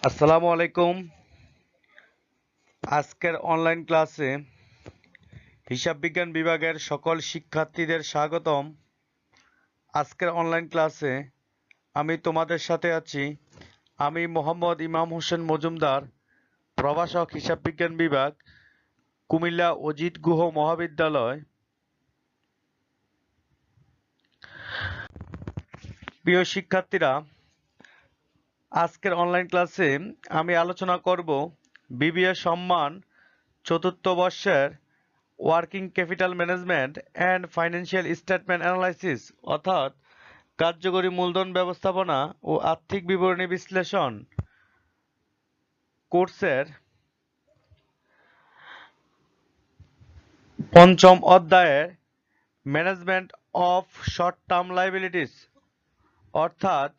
আসসালামু আলাইকুম। আজকের অনলাইন ক্লাসে হিসাব বিজ্ঞান বিভাগের সকল শিক্ষার্থীদের স্বাগতম। আজকের অনলাইন ক্লাসে আমি তোমাদের সাথে আছি। আমি মোহাম্মদ ইমাম হোসেন মজুমদার, প্রভাষক হিসাব বিজ্ঞান বিভাগ, কুমিল্লা অজিত গুহ মহাবিদ্যালয়। প্রিয় শিক্ষার্থীরা, আজকের অনলাইন ক্লাসে আমি আলোচনা করব বিবিএ সম্মান চতুর্থ বর্ষের working capital management and financial statement analysis অর্থাৎ কার্যকরী মূলধন ব্যবস্থাপনা ও আর্থিক বিবরণী বিশ্লেষণ কোর্সের পঞ্চম অধ্যায়ের management of short term liabilities অর্থাৎ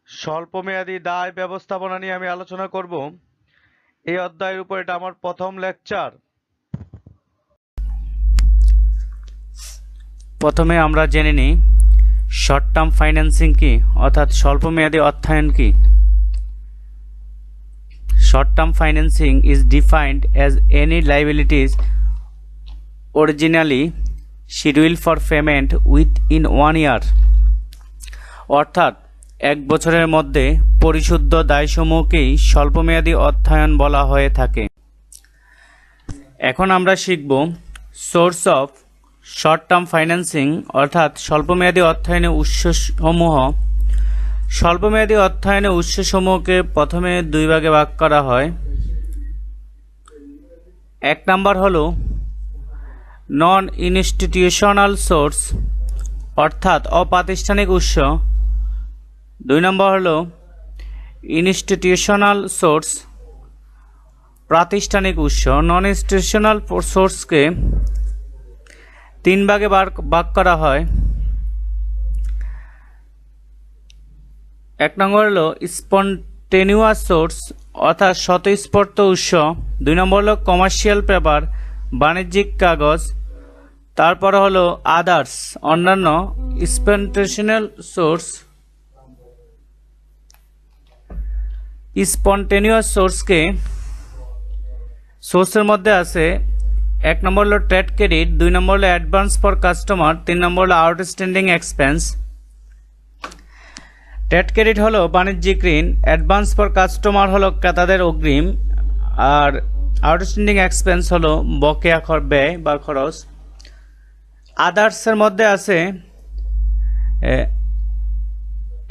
স্বল্পমেয়াদী দায় ব্যবস্থাপনা নিয়ে আমি আলোচনা করব। এই অধ্যায়ের উপর এটা আমার প্রথম লেকচার। প্রথমে আমরা জেনে নিই শর্ট টার্ম ফাইন্যান্সিং কি অর্থাৎ স্বল্পমেয়াদী অর্থায়ন কি। Short term financing is defined as any liabilities originally scheduled for payment within 1 year অর্থাৎ এক বছরের মধ্যে পরিশুদ্ধ দায়সমূহকেই স্বল্পমেয়াদী অর্থায়ন বলা হয়ে থাকে। এখন আমরা শিখব source of short term financing অর্থাৎ স্বল্পমেয়াদী অর্থায়নের উৎসসমূহ। স্বল্পমেয়াদী অর্থায়নের উৎসসমূহকে প্রথমে দুই ভাগে ভাগ করা হয়। এক নাম্বার হলো নন ইনস্টিটিউশনাল সোর্স অর্থাৎ অপ্রাতিষ্ঠানিক উৎস। দুই নম্বর হলো ইনস্টিটিউশনাল সোর্স প্রাতিষ্ঠানিক উৎস। নন ইনস্টিটিউশনাল সোর্সকে তিন ভাগে ভাগ করা হয়। এক নম্বর হলো স্পন্টেনিয়াস সোর্স অর্থাৎ স্বতঃস্ফূর্ত উৎস। দুই নম্বর হলো কমার্শিয়াল পেপার বাণিজ্যিক কাগজ। তারপর হলো আদার্স অন্যান্য স্পন্টেনিয়াস সোর্স। স্পন্টেনিয়াস সোর্সের মধ্যে আছে এক নম্বর হলো ট্রেড ক্রেডিট, দুই নম্বর হলো অ্যাডভান্স ফর কাস্টমার, তিন নম্বর হলো আউটস্ট্যান্ডিং এক্সপেন্স। ট্রেড ক্রেডিট হলো বাণিজ্যিক ঋণ, অ্যাডভান্স ফর কাস্টমার হলো ক্রেতাদের অগ্রিম, আর আউটস্ট্যান্ডিং এক্সপেন্স হলো বকেয়া ব্যয় বা খরচ। আদার্সের মধ্যে আছে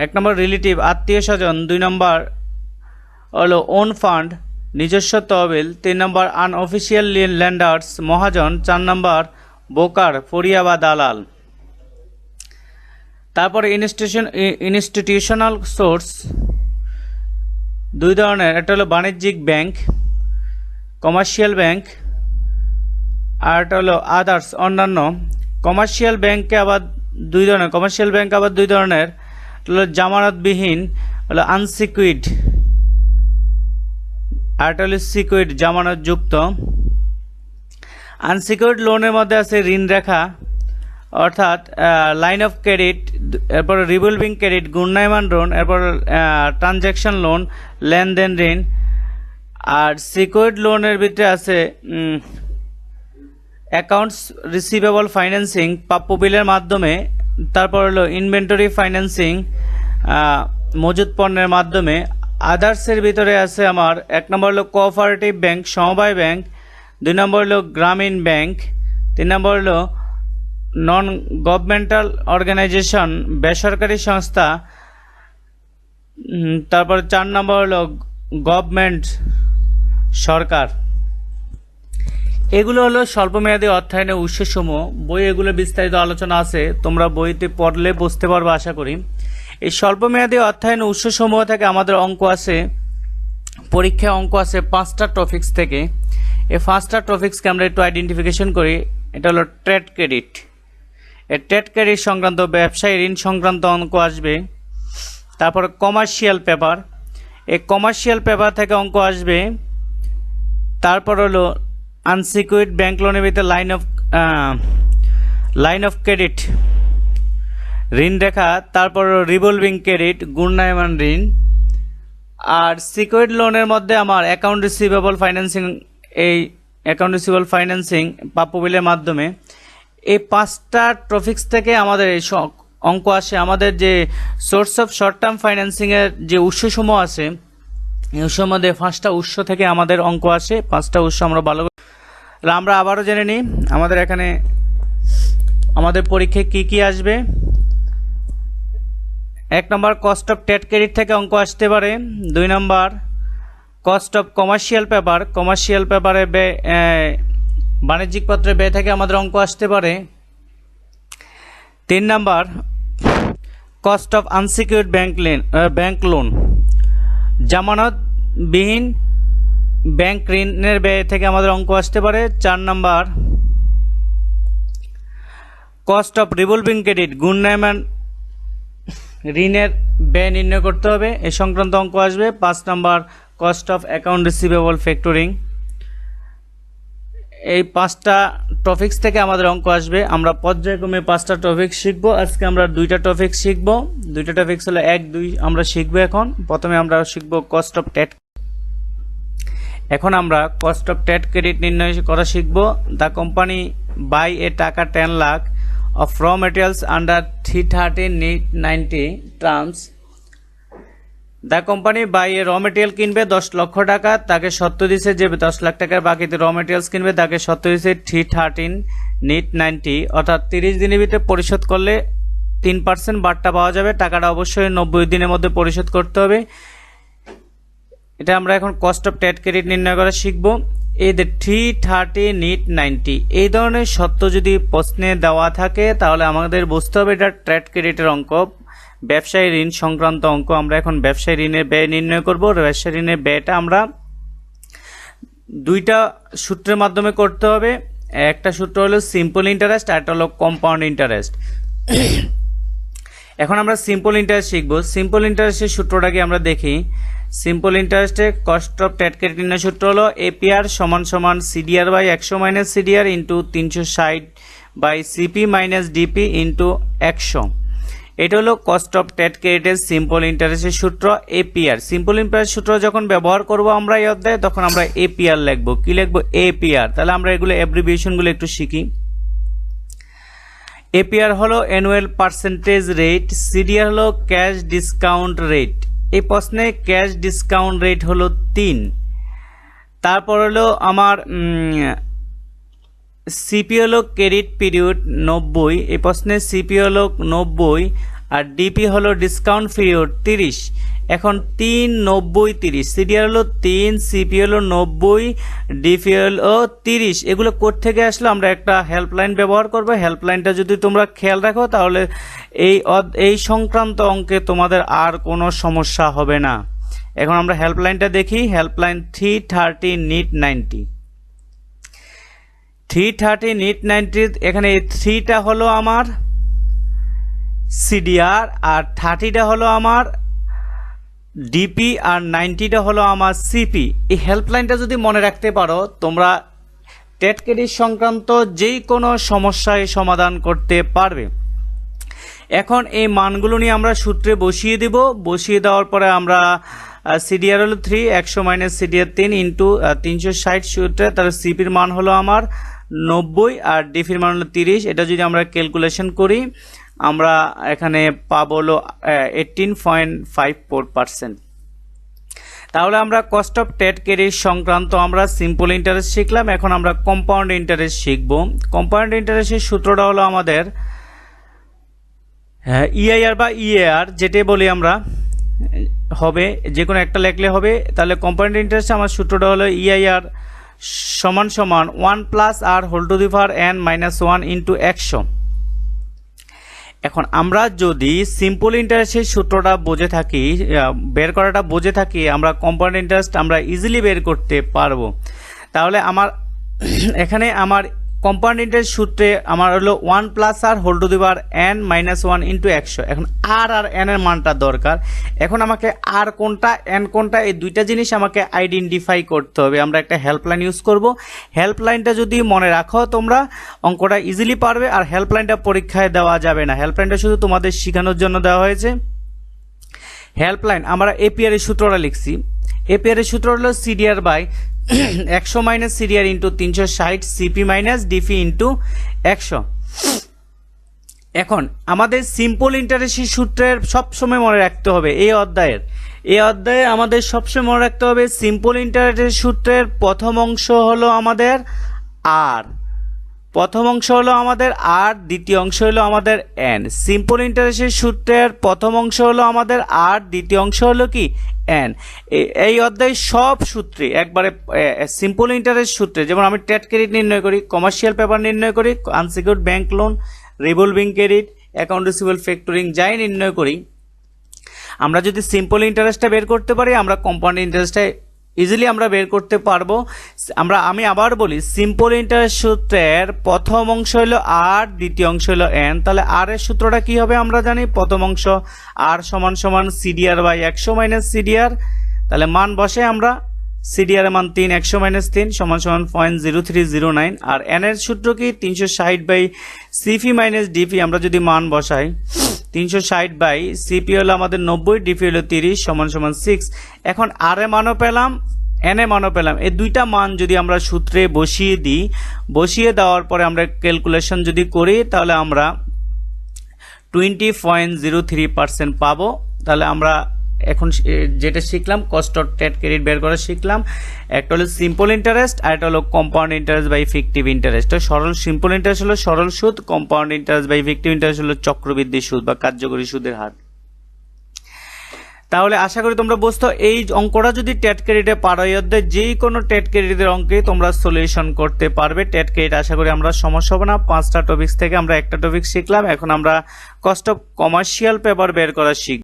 এক নম্বর রিলেটিভ আত্মীয় স্বজন, দুই নম্বর হলো ওন ফান্ড নিজস্ব তহবিল, তিন নম্বর আনঅফিসিয়াল লেন্ডার্স মহাজন, চার নম্বর ব্রোকার ফরিয়া বা দালাল। তারপরে ইনস্টিটিউশনাল সোর্স দুই ধরনের, একটা হলো বাণিজ্যিক ব্যাংক কমার্শিয়াল ব্যাংক, আর একটা হলো আদার্স অন্যান্য। কমার্শিয়াল ব্যাংকে আবার দুই ধরনের হলো জামানতবিহীন হলো আনসিকিউর্ড, আর একটা হলো সিকিউর্ড জামানতযুক্ত। আনসিকিউর্ড লোনের মধ্যে আছে ঋণ রেখা অর্থাৎ লাইন অফ ক্রেডিট, এরপর রিভলভিং ক্রেডিট ঘূর্ণায়মান লোন, এরপর ট্রানজ্যাকশন লোন লেনদেন ঋণ। আর সিকিউর্ড লোনের ভিতরে আছে অ্যাকাউন্টস রিসিভেবল ফাইন্যান্সিং প্রাপ্য বিলের মাধ্যমে। তারপর হলো ইনভেন্টরি ফাইন্যান্সিং মজুত পণ্যের মাধ্যমে। আদার্সের ভিতরে আছে আমার এক নম্বর হলো কোঅপারেটিভ ব্যাংক সমবায় ব্যাংক, দুই নম্বর হলো গ্রামীণ ব্যাংক, তিন নম্বর হলো নন গভর্নমেন্টাল অর্গানাইজেশন বেসরকারি সংস্থা, তারপর চার নম্বর হলো গভর্নমেন্ট সরকার। এগুলো হলো স্বল্পমেয়াদী অর্থায়নের উৎসসমূহ। বই এগুলো বিস্তারিত আলোচনা আছে, তোমরা বইতে পড়লে বুঝতে পারবে আশা করি। এই স্বল্পমেয়াদী অর্থায়নের উৎসসমূহ থেকে আমাদের অঙ্ক আছে, পরীক্ষায় অঙ্ক আছে 5টা টপিক্স থেকে। এই 5টা টপিক্সকে আমরা একটু আইডেন্টিফিকেশন করি। এটা হলো ট্রেড ক্রেডিট, এই ট্রেড ক্রেডিট সংক্রান্ত ব্যবসায়ী ঋণ সংক্রান্ত অঙ্ক আসবে। তারপর কমার্শিয়াল পেপার, এই কমার্শিয়াল পেপার থেকে অঙ্ক আসবে। তারপর হলো আনসিকিউর্ড ব্যাংক লোনের ভিতরে লাইন অফ ক্রেডিট ঋণ রেখা, তারপর রিভলভিং ক্রেডিট ঘূর্ণায়মান ঋণ, আর সিকিউরিড লোনের মধ্যে আমার অ্যাকাউন্ট রিসিভেবল ফাইন্যান্সিং, এই অ্যাকাউন্ট রিসিভেবল ফাইন্যান্সিং প্রাপ্য বিলের মাধ্যমে এই 5টা টপিকস থেকে আমাদের এই অঙ্ক আসে। আমাদের যে সোর্স অফ শর্ট টার্ম ফাইন্যান্সিংয়ের যে উৎসসমূহ আছে, এই উৎসের মধ্যে 5টা উৎস থেকে আমাদের অঙ্ক আসে। 5টা উৎস আমরা ভালো করে আমরা আবারও জেনে নিই আমাদের এখানে আমাদের পরীক্ষায় কি কি আসবে। 1 নম্বর কস্ট অফ ট্রেড ক্রেডিট থেকে অঙ্ক আসতে পারে। 2 নম্বর cost of commercial paper, commercial পেপারে বাণিজ্যিক পত্রের ব্যয় থেকে আমাদের অঙ্ক আসতে পারে। 3 নম্বর cost of unsecured bank loan, জামানতবিহীন ব্যাংক ঋণের ব্যয় থেকে আমাদের অঙ্ক আসতে পারে। 4 নম্বর কস্ট অফ রিভলভিং ক্রেডিট, ঘূর্ণায়মান ঋণের ব্যয় নির্ণয় করতে হবে, এ সংক্রান্ত অঙ্ক আসবে। 5 নম্বর cost of account receivable factoring. এই 5টা টপিকস থেকে আমাদের অঙ্ক আসবে। আমরা পর্যায়ক্রমে 5টা টপিক শিখবো। আজকে আমরা 2টা টপিক শিখবো। 2টা টপিক্স হলো 1, 2 আমরা শিখবো। এখন প্রথমে আমরা শিখবো কস্ট অফ ট্রেড। এখন আমরা কস্ট অফ ট্রেড ক্রেডিট নির্ণয় করা শিখবো। দ্য কোম্পানি বাই এ টাকা 10 lakh of raw materials under 330-90 terms. The company buy a raw material কিনবে 10 লক্ষ টাকা, তাকে শর্ত দিছে যে 10 লাখ টাকার বাকিতে raw materials কিনবে, তাকে শর্ত দিছে 313-90 অর্থাৎ 30 দিনের ভিতরে পরিশোধ করলে 3% বাড়টা পাওয়া যাবে। টাকাটা অবশ্যই 90 দিনের মধ্যে পরিশোধ করতে হবে। এটা আমরা এখন কস্ট অফ ট্রেড ক্রেডিট নির্ণয় করা শিখবো। এই যে 330-90 এই ধরনের শর্ত যদি প্রশ্নে দেওয়া থাকে তাহলে আমাদের বুঝতে হবে এটা ট্রেড ক্রেডিটের অঙ্ক, ব্যবসায়ী ঋণ সংক্রান্ত অঙ্ক। আমরা এখন ব্যবসায়ী ঋণের ব্যয় নির্ণয় করব। ব্যবসায়ী ঋণের ব্যয়টা আমরা 2টা সূত্রের মাধ্যমে করতে হবে। একটা সূত্র হলো সিম্পল ইন্টারেস্ট, আর একটা হলো কম্পাউন্ড ইন্টারেস্ট। এখন আমরা সিম্পল ইন্টারেস্ট শিখব। সিম্পল ইন্টারেস্টের সূত্রটাকে আমরা দেখি। সিম্পল ইন্টারেস্টে কস্ট অফ ট্রেড ক্রেডিট নির্ণয় সূত্র হলো এপিআর সমান সমান CDR by 100 minus CDR into 360 by CP minus DP into 100। এটা হলো কস্ট অফ ট্রেড ক্রেডিটের সিম্পল ইন্টারেস্টের সূত্র এপিআর। সিম্পল ইন্টারেস্ট সূত্র যখন ব্যবহার করব আমরা এই অধ্যায়ে, তখন আমরা এপিআর লিখবো। কি লিখবো? এপিআর। তাহলে আমরা এগুলো অ্যাব্রিভিয়েশনগুলো একটু শিখি। এপিআর হলো অ্যানুয়াল পার্সেন্টেজ রেট, সিডিআর হলো ক্যাশ ডিসকাউন্ট রেট। এই প্রশ্নে ক্যাশ ডিসকাউন্ট রেট হলো 3। তারপর হলো আমার সিপি হলো ক্রেডিট পিরিয়ড 90। এই প্রশ্নে সিপি হলো 90 আর ডিপি হলো ডিসকাউন্ট পিরিয়ড 30। এখন 3, 90, 30, সিডিআর হলো 3, সিপি হলো 90, ডিপি হলো 30। এগুলো কোথা থেকে আসলো? আমরা একটা হেল্পলাইন ব্যবহার করব। হেল্পলাইনটা যদি তোমরা খেয়াল রাখো তাহলে এই সংক্রান্ত অঙ্কে তোমাদের আর কোনো সমস্যা হবে না। এখন আমরা হেল্পলাইনটা দেখি। হেল্পলাইন 330-90। 330-90 এখানে 3টা হলো আমার সিডিআর আর 30টা হলো আমার ডিপি আর 90টা হলো আমার সিপি। এই হেল্পলাইনটা যদি মনে রাখতে পারো তোমরা ট্রেড ক্রেডিট সংক্রান্ত যেই কোনো সমস্যায় সমাধান করতে পারবে। এখন এই মানগুলো নিয়ে আমরা সূত্রে বসিয়ে দিব। বসিয়ে দেওয়ার পরে আমরা সিডিআর হলো 3, 100 মাইনাস সিডিআর 3 ইন্টু 360 সূত্রে, তাহলে সিপির মান হলো আমার 90 আর ডিপির মান হলো 30। এটা যদি আমরা ক্যালকুলেশন করি আমরা এখানে পাবো হলো 18.54%। তাহলে আমরা কস্ট অফ ট্রেড ক্রেডিট সংক্রান্ত আমরা সিম্পল ইন্টারেস্ট শিখলাম। এখন আমরা কম্পাউন্ড ইন্টারেস্ট শিখব। কম্পাউন্ড ইন্টারেস্টের সূত্রটা হলো আমাদের ইআইআর বা ইএআর, যেটাই বলি আমরা, হবে যে কোনো একটা লেখলে হবে। তাহলে কম্পাউন্ড ইন্টারেস্ট আমার সূত্রটা হলো ইআইআর সমান সমান 1 plus R whole to the power n minus 1 into 100। এখন আমরা যদি সিম্পল ইন্টারেস্টের সূত্রটা বুঝে থাকি, বের করাটা বুঝে থাকি, আমরা কম্পাউন্ড ইন্টারেস্ট আমরা ইজিলি বের করতে পারবো। তাহলে আমার এখানে আমার কম্পাউন্ড ইন্টারেস্ট সূত্রে আমার হলো 1 plus R whole to the power n minus 1 into 100। এখন আর n এর মানটা দরকার। এখন আমাকে আর কোনটা n কোনটা এই দুইটা জিনিস আমাকে আইডেন্টিফাই করতে হবে। আমরা একটা হেল্পলাইন ইউজ করব। হেল্পলাইনটা যদি মনে রাখো তোমরা অঙ্কটা ইজিলি পারবে। আর হেল্পলাইনটা পরীক্ষায় দেওয়া যাবে না, হেল্পলাইনটা শুধু তোমাদের শেখানোর জন্য দেওয়া হয়েছে। হেল্পলাইন আমরা এপিআর এর সূত্রটা লিখছি। এপিআর এর সূত্র হলো CDR by 100 minus CDR into 360 CP minus DP into 100। এখন আমাদের সিম্পল ইন্টারেস্টের সূত্রের সবসময় মনে রাখতে হবে এই অধ্যায়ে আমাদের সবসময় মনে রাখতে হবে সিম্পল ইন্টারেস্টের সূত্রের প্রথম অংশ হলো আমাদের আর, দ্বিতীয় অংশ হলো আমাদের এন। সিম্পল ইন্টারেস্টের সূত্রের প্রথম অংশ হলো আমাদের আর, দ্বিতীয় অংশ হলো কি এন। এই অধ্যায়ে সব সূত্রে একবারে সিম্পল ইন্টারেস্ট সূত্রে, যেমন আমি ট্রেড ক্রেডিট নির্ণয় করি, কমার্শিয়াল পেপার নির্ণয় করি, unsecured bank loan, revolving credit, account receivable, factoring যাই নির্ণয় করি, আমরা যদি সিম্পল ইন্টারেস্টটা বের করতে পারি আমরা কম্পাউন্ড ইন্টারেস্টটা ইজিলি আমরা বের করতে পারবো। আমি আবার বলি, সিম্পল ইন্টারেস্ট সূত্রের প্রথম অংশ হলো আর, দ্বিতীয় অংশ হলো এন। তাহলে আর এর সূত্রটা কি হবে আমরা জানি, প্রথম অংশ আর সমান সমান সিডিআর বাই 100 মাইনাস সিডিআর। তাহলে মান বসে আমরা সিডিআর এর মান 3, 100 মাইনাস 3 সমান সমান 0.0309। আর এন এর সূত্র কি 360 বাই সিপি মাইনাস ডিপি। আমরা যদি মান বসাই 360 বাই সিপি হলো আমাদের 90, ডিপি হলো 30 সমান সমান 6। এখন আর এ মানও পেলাম, এন এ মানও পেলাম। এই দুইটা মান যদি আমরা সূত্রে বসিয়ে দিই, বসিয়ে দেওয়ার পরে আমরা ক্যালকুলেশন যদি করি তাহলে আমরা 20.03% পাবো। তাহলে আমরা এখন যেটা শিখলাম কস্ট অফ ট্রেড ক্রেডিট বের করা শিখলাম। একটা হলো সিম্পল ইন্টারেস্ট আর একটা হলো কম্পাউন্ড ইন্টারেস্ট বাই ফিকটিভ ইন্টারেস্ট। তো সিম্পল ইন্টারেস্ট হলো সরল সুদ, কম্পাউন্ড ইন্টারেস্ট বাই ফিকটিভ ইন্টারেস্ট হলো চক্রবৃদ্ধি সুদ বা কার্যকরী সুদের হার। তাহলে আশা করি তোমরা বুঝতো এই অঙ্কটা যদি ট্রেড ক্রেডিটে পারো, এই অধ্যায়ে যে কোনো ট্রেড ক্রেডিটের অঙ্কে তোমরা সলিউশন করতে পারবে। ট্রেড ক্রেডিট আশা করি আমরা সমস্যা হবে না। 5টা টপিক্স থেকে আমরা একটা টপিক শিখলাম। এখন আমরা কস্ট অফ কমার্শিয়াল পেপার বের করা শিখব।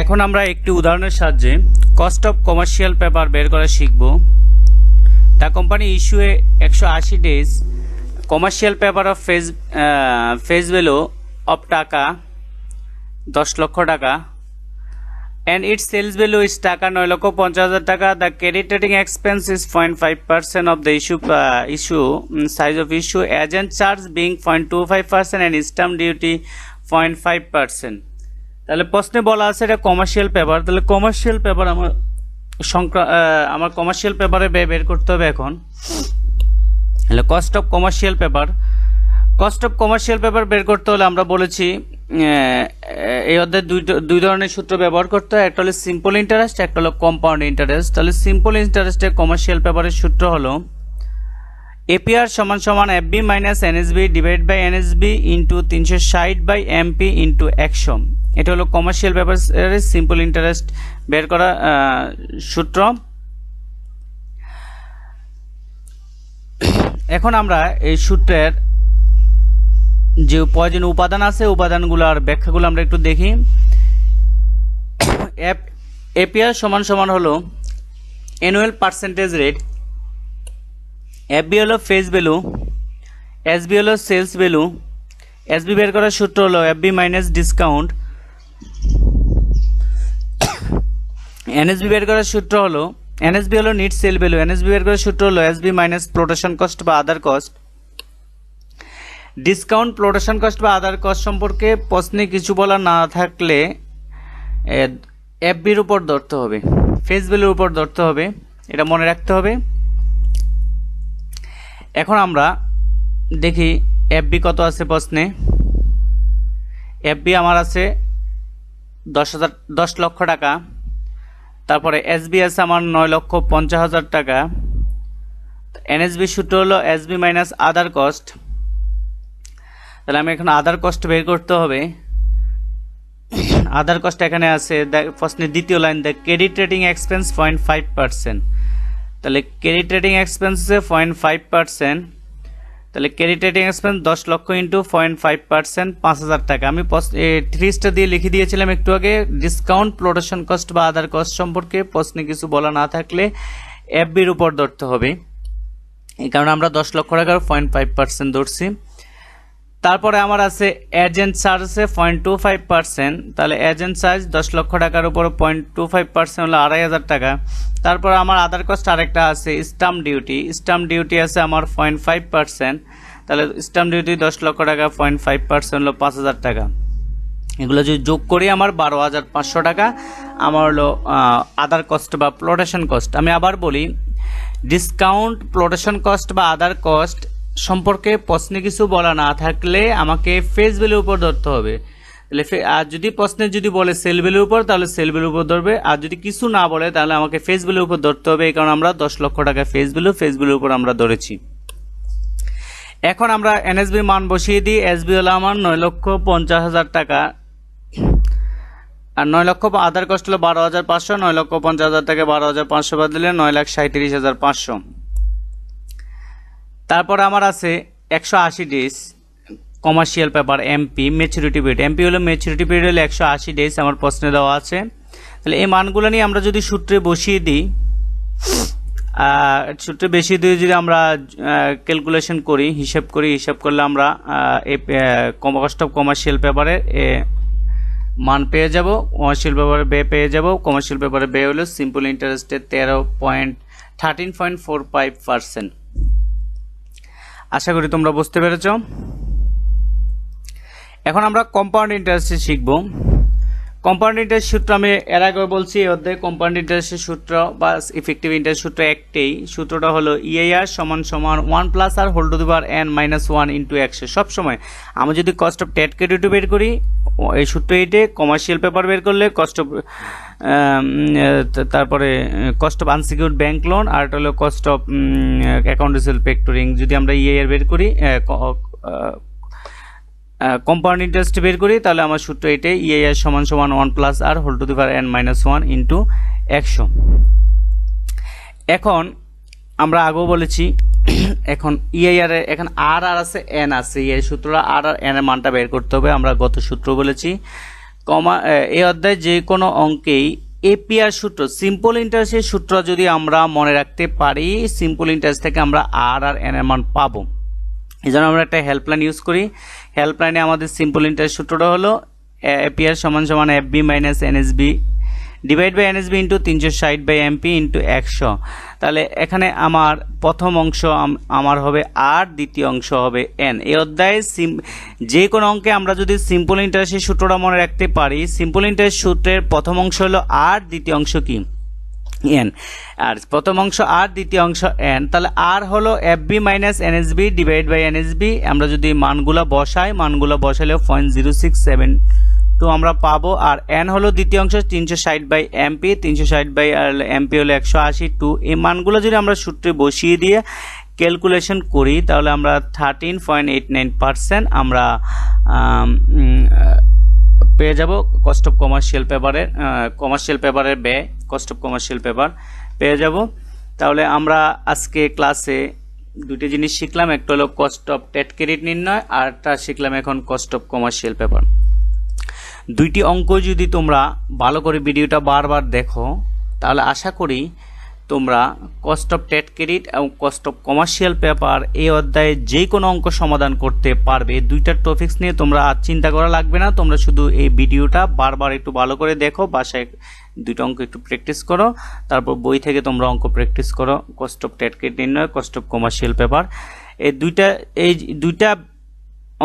এখন আমরা একটি উদাহরণের সাহায্যে কস্ট অফ কমার্শিয়াল পেপার বের করা শিখব। The company issue a 180 days commercial paper of face value of টাকা 10 লক্ষ টাকা and its sales value is টাকা 9,50,000 টাকা. The credit rating expense is 0.5% of the issue size of issue, agent charge being 0.25% and stamp duty 0.5%. তাহলে প্রশ্নে বলা আছে এটা কমার্শিয়াল পেপার। তাহলে কমার্শিয়াল পেপার আমার কমার্শিয়াল পেপারে বের করতে হবে। এখন তাহলে কস্ট অফ কমার্শিয়াল পেপার বের করতে হলে আমরা বলেছি এই অধ্যায়ে দুই ধরনের সূত্র ব্যবহার করতে হয়। একটা হলো সিম্পল ইন্টারেস্ট, একটা হলো কম্পাউন্ড ইন্টারেস্ট। তাহলে সিম্পল ইন্টারেস্টে কমার্শিয়াল পেপারের সূত্র হলো এপিআর সমান সমান FB minus NSB divide by NSB into 360 by MP into 100। এটা হলো কমার্শিয়াল পেপারের সিম্পল ইন্টারেস্ট বের করা সূত্র। এখন আমরা এই সূত্রের যে প্রয়োজনীয় উপাদান আছে উপাদানগুলোর ব্যাখ্যাগুলো আমরা একটু দেখি। এপিআর সমান সমান হলো অ্যানুয়াল পার্সেন্টেজ রেট, এফবি হলো ফেস ভ্যালু, এসবি হলো সেলস ভ্যালু। এসবি বের করার সূত্র হলো এফবি মাইনাস ডিসকাউন্ট। এনএসবি বের করার সূত্র হলো এনএসবি হলো নিট সেল ভ্যালু। এনএসবি বের করার সূত্র হলো এসবি মাইনাস প্রোডাকশন কস্ট বা আদার কস্ট। ডিসকাউন্ট, প্রোডাকশন কস্ট বা আদার কস্ট সম্পর্কে প্রশ্নে কিছু বলা না থাকলে এফবির উপর ধরতে হবে, ফেস ভ্যালুর উপর ধরতে হবে, এটা মনে রাখতে হবে। এখন আমরা দেখি এফবি কত আছে প্রশ্নে। এফবি আমার আছে 10 লক্ষ টাকা। তারপরে এসবি আছে আমার 9,50,000 টাকা। এনএসবি সূত্র হলো এসবি মাইনাস আদার কস্ট। তাহলে আমি এখন আদার কস্ট বের করতে হবে। আদার কস্ট এখানে আছে প্রশ্নের দ্বিতীয় line, the credit rating expense 0.5%। তাহলে ক্রেডিট রেটিং এক্সপেন্স 0.5%। তাহলে ক্রেডিট রেটিং এক্সপেন্স 10 লক্ষ ইন্টু 0.5% 5,000 টাকা। আমি 3 দিয়ে লিখে দিয়েছিলাম একটু আগে। ডিসকাউন্ট, প্রোডাকশন কস্ট বা আদার কস্ট সম্পর্কে প্রশ্নে কিছু বলা না থাকলে এফবির উপর ধরতে হবে। এই কারণে আমরা 10 লক্ষ টাকার 0.5% ধরছি। তারপরে আমার আছে এজেন্ট চার্জ আছে 0.25%। তাহলে এজেন্ট চার্জ 10 লক্ষ টাকার উপর 0.25% হলো 2,500 টাকা। তারপর আমার আদার কস্ট আরেকটা আছে স্টাম্প ডিউটি। স্টাম্প ডিউটি আছে আমার 0.5%। তাহলে স্টাম্প ডিউটি 10 লক্ষ টাকা 0.5% হলো 5,000 টাকা। এগুলো যদি যোগ করি আমার 12,500 টাকা আমার হলো আদার কস্ট বা প্লটেশন কস্ট। আমি আবার বলি, ডিসকাউন্ট, প্লটেশন কস্ট বা আদার কস্ট সম্পর্কে প্রশ্নে কিছু বলা না থাকলে আমাকে ফেস ভ্যালুর উপর ধরতে হবে। তাহলে আর যদি প্রশ্নে যদি বলে সেল ভ্যালুর উপর, তাহলে সেল ভ্যালুর উপর ধরবে। আর যদি কিছু না বলে তাহলে আমাকে ফেস ভ্যালুর উপর ধরতে হবে। এই কারণে আমরা 10 লক্ষ টাকা ফেস ভ্যালুর উপর আমরা ধরেছি। এখন আমরা এনএসবি মান বসিয়ে দিই। এসবি হলো আমার 9,50,000 টাকা, আর 9 লক্ষ আধার কস্ট হলো 12,500। 9,50,000 টাকা 12,500 বাদ দিলে 9,37,500। তারপর আমার আছে 180 days commercial paper MP maturity period. MP হলো ম্যাচুরিটি পিরিয়ড হলো 180 ডেজ আমার প্রশ্নে দেওয়া আছে। তাহলে এই মানগুলো নিয়ে আমরা যদি সূত্রে বসিয়ে দিই, সূত্রে বেশি দিয়ে যদি আমরা ক্যালকুলেশন করি, হিসাব করলে আমরা কস্ট অফ কমার্শিয়াল পেপারে মান পেয়ে যাব, কমার্শিয়াল পেপারে ব্যয় পেয়ে যাব। কমার্শিয়াল পেপারে ব্যয় হলো সিম্পল ইন্টারেস্টে 13.45%। আশা করি তোমরা বুঝতে পেরেছ। এখন আমরা কম্পাউন্ড ইন্টারেস্টে শিখব। কম্পাউন্ড ইন্টারেস্ট সূত্র আমি এর আগে বলছি, এই অধ্যায়ে কম্পাউন্ড ইন্টারেস্টের সূত্র বা ইফেক্টিভ ইন্টারেস্ট সূত্র একটাই। সূত্রটা হলো ইআইআর সমান 1 plus R whole to the power n minus 1 into 100। সবসময় আমি যদি কস্ট অফ টেট ক্রেডিট বের করি, এই সূত্র এইটে কমার্শিয়াল পেপার বের করলে কস্ট অফ তারপরে cost of unsecured bank loan, আর এটা হলো cost of account receivable factoring. যদি আমরা ইআইআর বের করি, কম্পাউন্ড ইন্টারেস্ট বের করি, তাহলে আমার সূত্র এটাই, ইআইআর সমান 1 plus R whole to the power n minus 1 into 100। এখন আমরা আগেও বলেছি, এখন ইআইআর এখন আর আছে n আছে, এই সূত্রটা আর n এর মানটা বের করতে হবে। আমরা গত সূত্র বলেছি, এই অধ্যায়ে যে কোনো অঙ্কেই এপিআর সূত্র, সিম্পল ইন্টারেস্টের সূত্র যদি আমরা মনে রাখতে পারি, সিম্পল ইন্টারেস্ট থেকে আমরা আর n এর মান পাবো। এই জন্য আমরা একটা হেল্পলাইন ইউজ করি। হেল্পলাইনে আমাদের সিম্পল ইন্টারেস্ট সূত্রটা হলো এপিআর সমান FB minus NSB divide by NSB into 360 by MP into 100। তাহলে এখানে আমার প্রথম অংশ আমার হবে আর, দ্বিতীয় অংশ হবে এন। এই অধ্যায়ে যে কোনো অঙ্কে আমরা যদি সিম্পল ইন্টারেস্টের সূত্রটা মনে রাখতে পারি, সিম্পল ইন্টারেস্ট সূত্রের প্রথম অংশ হলো আর, দ্বিতীয় অংশ কি এন, আর প্রথম অংশ আর, দ্বিতীয় অংশ এন। তাহলে আর হলো FB minus NSB divide by NSB. আমরা যদি মানগুলো বসালে 0.0672 আমরা পাবো। আর এন হলো দ্বিতীয় অংশ 360 বাই এমপি, 360 বাই এমপি হলো 180। এই মানগুলো যদি আমরা সূত্রে বসিয়ে দিয়ে ক্যালকুলেশন করি, তাহলে আমরা 13.89% আমরা পেয়ে যাব কস্ট অফ কমার্শিয়াল পেপারের ব্যয়, কস্ট অফ কমার্শিয়াল পেপার পেয়ে যাব। তাহলে আমরা আজকে ক্লাসে দুটি জিনিস শিখলাম, একটা হলো কস্ট অফ টেট ক্রেডিট নির্ণয়, আর একটা শিখলাম এখন কস্ট অফ কমার্শিয়াল পেপার। দুইটি অঙ্ক যদি তোমরা ভালো করে ভিডিওটা বারবার দেখো, তাহলে আশা করি তোমরা কস্ট অফ টেট ক্রেডিট এবং কস্ট অফ কমার্শিয়াল পেপার এই অধ্যায়ে যে কোনো অঙ্ক সমাধান করতে পারবে। দুইটা টপিকস নিয়ে তোমরা আর চিন্তা করা লাগবে না, তোমরা শুধু এই ভিডিওটা বারবার একটু ভালো করে দেখো, বাসায় দুইটা অঙ্ক একটু প্র্যাকটিস করো, তারপর বই থেকে তোমরা অঙ্ক প্র্যাকটিস করো, কস্ট অফ টেট ক্রেডিট নির্ণয়, কস্ট অফ কমার্শিয়াল পেপার। এই দুইটা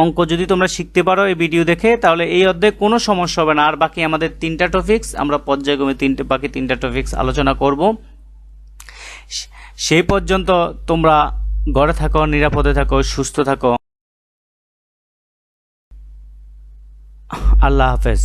অঙ্ক যদি তোমরা শিখতে পারো এই ভিডিও দেখে, তাহলে এই অধ্যায়ে কোনো সমস্যা হবে না। আর বাকি আমাদের তিনটা টপিকস আমরা পর্যায়ক্রমে বাকি তিনটা টপিকস আলোচনা করব। সেই পর্যন্ত তোমরা ঘরে থাকো, নিরাপদে থাকো, সুস্থ থাকো। আল্লাহ হাফেজ।